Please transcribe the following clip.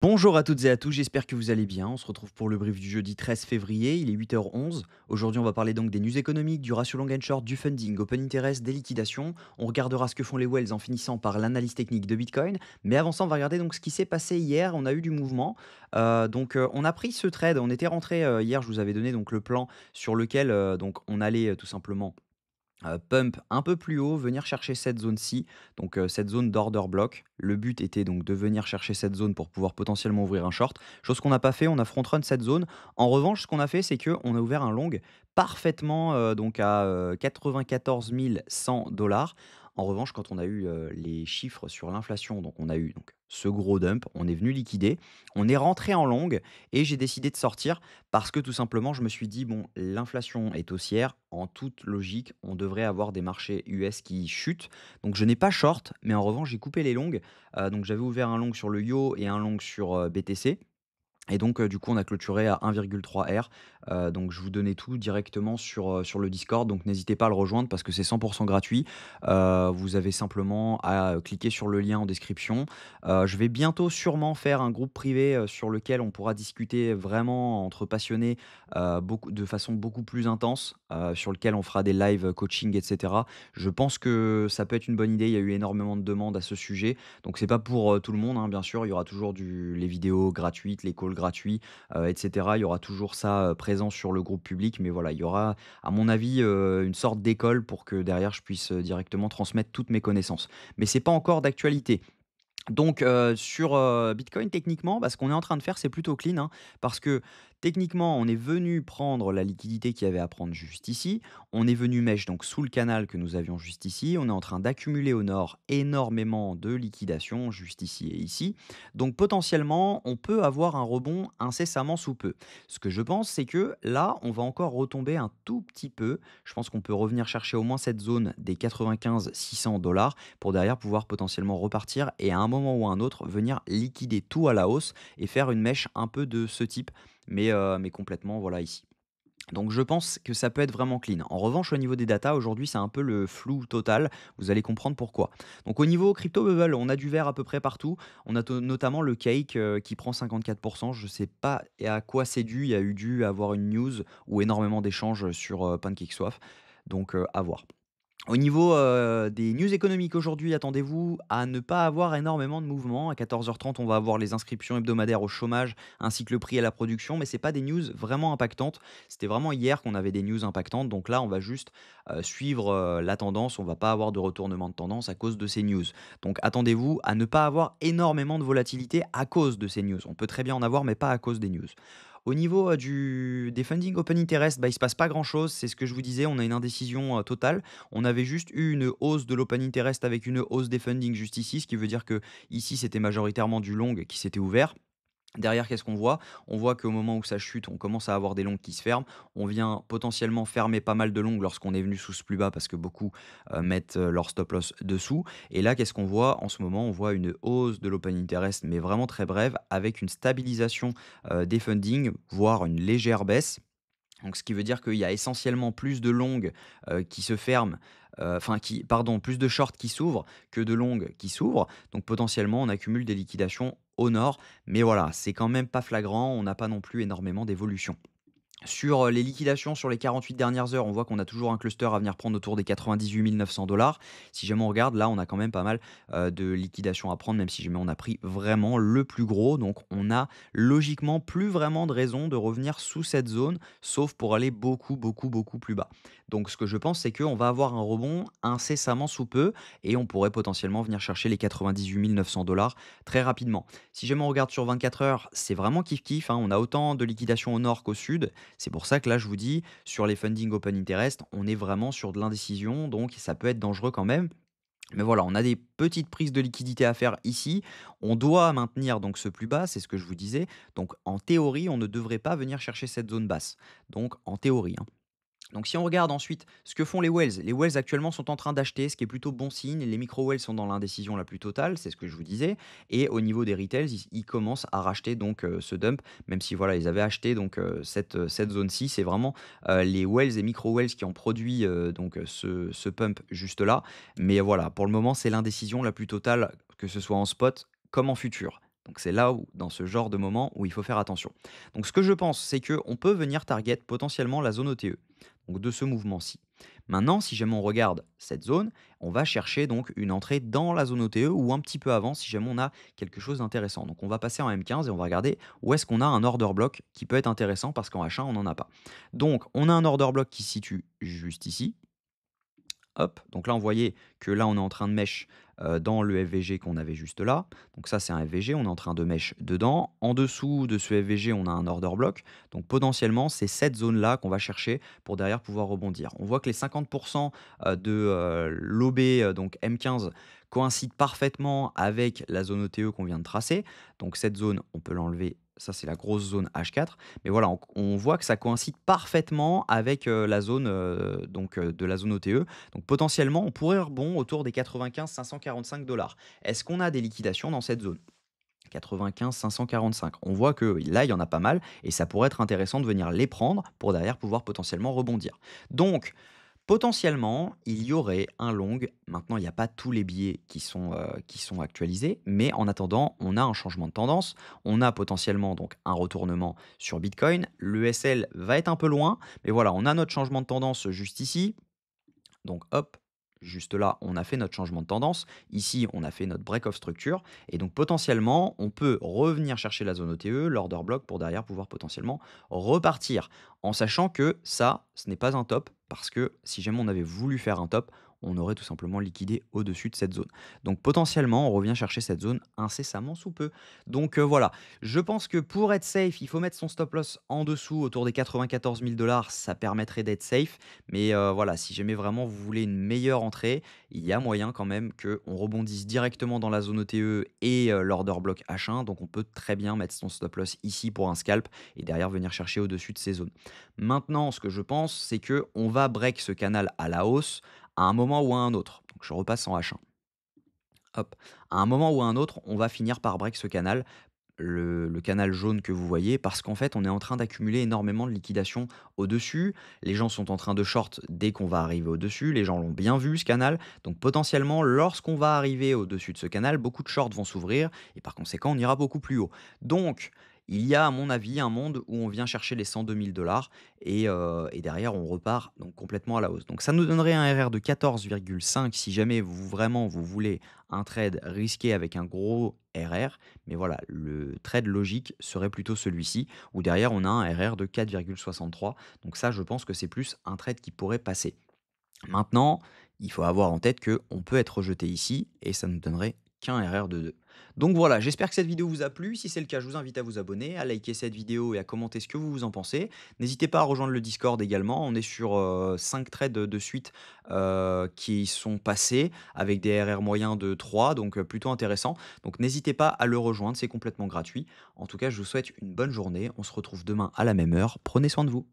Bonjour à toutes et à tous, j'espère que vous allez bien. On se retrouve pour le brief du jeudi 13 février, il est 8h11. Aujourd'hui, on va parler donc des news économiques, du ratio long and short, du funding, open interest, des liquidations. On regardera ce que font les whales en finissant par l'analyse technique de Bitcoin. Mais avant ça, on va regarder donc ce qui s'est passé hier. On a eu du mouvement. On a pris ce trade. On était rentré hier, je vous avais donné donc le plan sur lequel donc on allait tout simplement pump un peu plus haut, venir chercher cette zone-ci, donc cette zone d'order block. Le but était donc de venir chercher cette zone pour pouvoir potentiellement ouvrir un short, chose qu'on n'a pas fait, on a front run cette zone. En revanche, ce qu'on a fait, c'est qu'on a ouvert un long parfaitement donc à 94 100 dollars. En revanche, quand on a eu les chiffres sur l'inflation, donc on a eu donc, ce gros dump, on est venu liquider, on est rentré en long et j'ai décidé de sortir parce que tout simplement, je me suis dit, bon, l'inflation est haussière, en toute logique, on devrait avoir des marchés US qui chutent. Donc je n'ai pas short, mais en revanche, j'ai coupé les longues. Donc j'avais ouvert un long sur le Yo et un long sur BTC. Et donc, du coup, on a clôturé à 1,3 R. Donc je vous donnais tout directement sur le Discord, donc n'hésitez pas à le rejoindre parce que c'est 100 gratuit. Vous avez simplement à, cliquer sur le lien en description. Je vais bientôt sûrement faire un groupe privé, sur lequel on pourra discuter vraiment entre passionnés, beaucoup de façon beaucoup plus intense, sur lequel on fera des live coaching et cetera. Je pense que ça peut être une bonne idée, il y a eu énormément de demandes à ce sujet. Donc c'est pas pour, tout le monde, hein, bien sûr, il y aura toujours les vidéos gratuites, les calls gratuits, et cetera. Il y aura toujours ça, présent sur le groupe public, mais voilà, il y aura, à mon avis, une sorte d'école pour que derrière je puisse, directement transmettre toutes mes connaissances. Mais c'est pas encore d'actualité. Donc, sur, Bitcoin, techniquement, bah, ce qu'on est en train de faire, c'est plutôt clean, hein, parce que techniquement, on est venu prendre la liquidité qu'il y avait à prendre juste ici. On est venu mèche donc sous le canal que nous avions juste ici. On est en train d'accumuler au nord énormément de liquidations juste ici et ici. Donc potentiellement, on peut avoir un rebond incessamment sous peu. Ce que je pense, c'est que là, on va encore retomber un tout petit peu. Je pense qu'on peut revenir chercher au moins cette zone des 95 600 pour derrière pouvoir potentiellement repartir et à un moment ou à un autre venir liquider tout à la hausse et faire une mèche un peu de ce type, mais complètement voilà ici. Donc je pense que ça peut être vraiment clean. En revanche, au niveau des datas, aujourd'hui, c'est un peu le flou total. Vous allez comprendre pourquoi. Donc au niveau crypto bubble, on a du vert à peu près partout. On a notamment le cake qui prend 54%. Je ne sais pas à quoi c'est dû. Il y a eu dû avoir une news ou énormément d'échanges sur PancakeSwap. Donc à voir. Au niveau, des news économiques aujourd'hui, attendez-vous à ne pas avoir énormément de mouvements. À 14h30, on va avoir les inscriptions hebdomadaires au chômage, ainsi que le prix à la production, mais c'est pas des news vraiment impactantes. C'était vraiment hier qu'on avait des news impactantes, donc là, on va juste, suivre, la tendance. On va pas avoir de retournement de tendance à cause de ces news. Donc attendez-vous à ne pas avoir énormément de volatilité à cause de ces news. On peut très bien en avoir, mais pas à cause des news. Au niveau, des funding open interest, bah, il se passe pas grand-chose. C'est ce que je vous disais, on a une indécision, totale. On avait juste eu une hausse de l'open interest avec une hausse des fundings juste ici, ce qui veut dire que ici c'était majoritairement du long qui s'était ouvert. Derrière, qu'est-ce qu'on voit? On voit qu'au moment où ça chute, on commence à avoir des longues qui se ferment. On vient potentiellement fermer pas mal de longues lorsqu'on est venu sous ce plus bas parce que beaucoup mettent leur stop loss dessous. Et là, qu'est-ce qu'on voit? En ce moment, on voit une hausse de l'open interest, mais vraiment très brève, avec une stabilisation des fundings, voire une légère baisse. Donc ce qui veut dire qu'il y a essentiellement plus de longues, qui se ferment, plus de shorts qui s'ouvrent que de longues qui s'ouvrent. Donc potentiellement, on accumule des liquidations au nord, mais voilà, c'est quand même pas flagrant, on n'a pas non plus énormément d'évolution. Sur, les liquidations sur les 48 dernières heures, on voit qu'on a toujours un cluster à venir prendre autour des 98 900 dollars. Si jamais on regarde, là, on a quand même pas mal, de liquidations à prendre, même si jamais on a pris vraiment le plus gros. Donc on a logiquement plus vraiment de raison de revenir sous cette zone, sauf pour aller beaucoup, beaucoup, beaucoup plus bas. Donc ce que je pense, c'est qu'on va avoir un rebond incessamment sous peu et on pourrait potentiellement venir chercher les 98 900 très rapidement. Si jamais on regarde sur 24 heures, c'est vraiment kiff-kiff, hein. On a autant de liquidations au nord qu'au sud. C'est pour ça que là, je vous dis, sur les funding open interest, on est vraiment sur de l'indécision, donc ça peut être dangereux quand même. Mais voilà, on a des petites prises de liquidité à faire ici. On doit maintenir donc ce plus bas, c'est ce que je vous disais. Donc en théorie, on ne devrait pas venir chercher cette zone basse. Donc en théorie, hein. Donc si on regarde ensuite ce que font les whales actuellement sont en train d'acheter, ce qui est plutôt bon signe. Les micro-whales sont dans l'indécision la plus totale, c'est ce que je vous disais. Et au niveau des retails, ils commencent à racheter donc ce dump, même si voilà, ils avaient acheté donc cette zone-ci. C'est vraiment les whales et micro-whales qui ont produit ce pump juste là. Mais voilà, pour le moment, c'est l'indécision la plus totale, que ce soit en spot comme en futur. Donc c'est là où, dans ce genre de moment, où il faut faire attention. Donc ce que je pense, c'est qu'on peut venir target potentiellement la zone OTE, donc de ce mouvement-ci. Maintenant, si jamais on regarde cette zone, on va chercher donc une entrée dans la zone OTE ou un petit peu avant si jamais on a quelque chose d'intéressant. Donc on va passer en M15 et on va regarder où est-ce qu'on a un order block qui peut être intéressant parce qu'en H1 on n'en a pas. Donc on a un order block qui se situe juste ici. Hop, donc là, on voyait que là, on est en train de mesh, dans le FVG qu'on avait juste là. Donc ça, c'est un FVG, on est en train de mesh dedans. En dessous de ce FVG, on a un order block. Donc potentiellement, c'est cette zone-là qu'on va chercher pour derrière pouvoir rebondir. On voit que les 50 de, l'OB, donc M15 coïncident parfaitement avec la zone OTE qu'on vient de tracer. Donc cette zone, on peut l'enlever. Ça, c'est la grosse zone H4. Mais voilà, on voit que ça coïncide parfaitement avec, la zone, de la zone OTE. Donc potentiellement, on pourrait rebond autour des 95 545 dollars. Est-ce qu'on a des liquidations dans cette zone? 95 545. On voit que là, il y en a pas mal et ça pourrait être intéressant de venir les prendre pour derrière pouvoir potentiellement rebondir. Donc, potentiellement, il y aurait un long. Maintenant, il n'y a pas tous les billets qui sont actualisés, mais en attendant, on a un changement de tendance. On a potentiellement donc un retournement sur Bitcoin. Le SL va être un peu loin, mais voilà, on a notre changement de tendance juste ici. Donc hop, juste là, on a fait notre changement de tendance. Ici, on a fait notre break of structure. Et donc potentiellement, on peut revenir chercher la zone OTE, l'order block, pour derrière pouvoir potentiellement repartir. En sachant que ça, ce n'est pas un top, parce que si jamais on avait voulu faire un top, on aurait tout simplement liquidé au-dessus de cette zone. Donc potentiellement, on revient chercher cette zone incessamment sous peu. Donc voilà, je pense que pour être safe, il faut mettre son stop loss en dessous, autour des 94 000 dollars. Ça permettrait d'être safe. Mais voilà, si jamais vraiment vous voulez une meilleure entrée, il y a moyen quand même qu'on rebondisse directement dans la zone OTE et l'order block H1. Donc on peut très bien mettre son stop loss ici pour un scalp et derrière venir chercher au-dessus de ces zones. Maintenant, ce que je pense, c'est que on va break ce canal à la hausse à un moment ou à un autre. Donc je repasse en H1. Hop. À un moment ou à un autre, on va finir par break ce canal, le canal jaune que vous voyez, parce qu'en fait, on est en train d'accumuler énormément de liquidations au-dessus. Les gens sont en train de short dès qu'on va arriver au-dessus. Les gens l'ont bien vu, ce canal. Donc potentiellement, lorsqu'on va arriver au-dessus de ce canal, beaucoup de shorts vont s'ouvrir et par conséquent, on ira beaucoup plus haut. Donc, il y a, à mon avis, un monde où on vient chercher les 102 000 dollars et derrière, on repart donc complètement à la hausse. Donc, ça nous donnerait un RR de 14,5 si jamais vraiment vous voulez un trade risqué avec un gros RR. Mais voilà, le trade logique serait plutôt celui-ci, où derrière on a un RR de 4,63. Donc ça, je pense que c'est plus un trade qui pourrait passer. Maintenant, il faut avoir en tête qu'on peut être rejeté ici, et ça nous donnerait qu'un RR de 2. Donc voilà, j'espère que cette vidéo vous a plu. Si c'est le cas, je vous invite à vous abonner, à liker cette vidéo et à commenter ce que vous en pensez. N'hésitez pas à rejoindre le Discord également. On est sur 5 trades de suite qui sont passés avec des RR moyens de 3, donc plutôt intéressant. Donc n'hésitez pas à le rejoindre, c'est complètement gratuit. En tout cas, je vous souhaite une bonne journée. On se retrouve demain à la même heure. Prenez soin de vous.